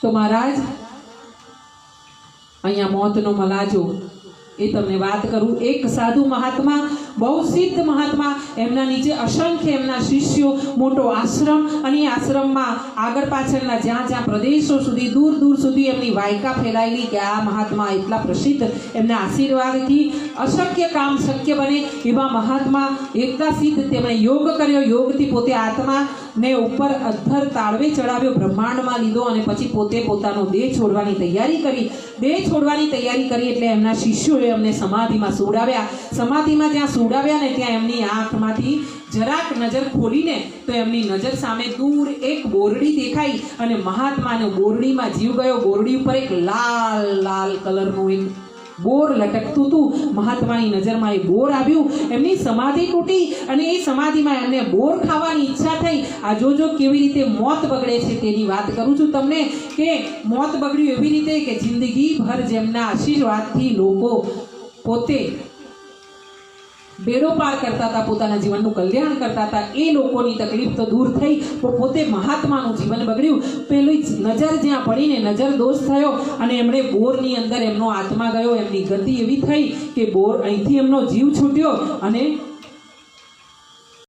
તો મહારાજ અહીંયા મોતનો મલાજો એ તમને વાત કરું. એક સાધુ મહાત્મા, બહુ સિદ્ધ મહાત્મા, એમના નીચે અસંખ્ય એમના શિષ્યો, મોટો આશ્રમ, અને એ આશ્રમમાં આગળ પાછળના જ્યાં જ્યાં પ્રદેશો સુધી, દૂર દૂર સુધી એમની વાયકા ફેલાયેલી કે આ મહાત્મા એટલા પ્રસિદ્ધ, એમના આશીર્વાદથી અશક્ય કામ શક્ય બને એવા મહાત્મા, એટલા સિદ્ધ. તેમણે યોગ કર્યો, યોગથી પોતે આત્માને ઉપર અધ્ધર તાળવે ચડાવ્યો, બ્રહ્માંડમાં લીધો, અને પછી પોતે પોતાનો દેહ છોડવાની તૈયારી કરી. દેહ છોડવાની તૈયારી કરી એટલે એમના શિષ્યોએ એમને સમાધિમાં સુવડાવ્યા. સમાધિમાં જ્યાં સુવડાવ્યા ને ત્યાં એમની આંખમાંથી જરાક નજર ખોલીને તો એમની નજર સામે દૂર એક બોરડી દેખાઈ, અને મહાત્માનો બોરડીમાં જીવ ગયો. બોરડી ઉપર એક લાલ લાલ કલરનું એક બોર લટકતું હતું. મહાત્માની નજરમાં એ બોર આવ્યું, એમની સમાધિ તૂટી, અને એ સમાધિમાં એમને બોર ખાવાની ઈચ્છા થઈ. આ જોજો કેવી રીતે મોત બગડે છે તેની વાત કરું છું તમને, કે મોત બગડ્યું એવી રીતે કે જિંદગીભર જેમના આશીર્વાદથી લોકો પોતે બેડો પાર કરતા હતા, પોતાના જીવનનું કલ્યાણ કરતા હતા, એ લોકોની તકલીફ તો દૂર થઈ, પણ પોતે મહાત્માનું જીવન બગડ્યું. પેલી નજર જ્યાં પડીને નજર દોષ થયો, અને એમણે બોરની અંદર એમનો આત્મા ગયો. એમની ગતિ એવી થઈ કે બોર અહીંથી એમનો જીવ છૂટ્યો, અને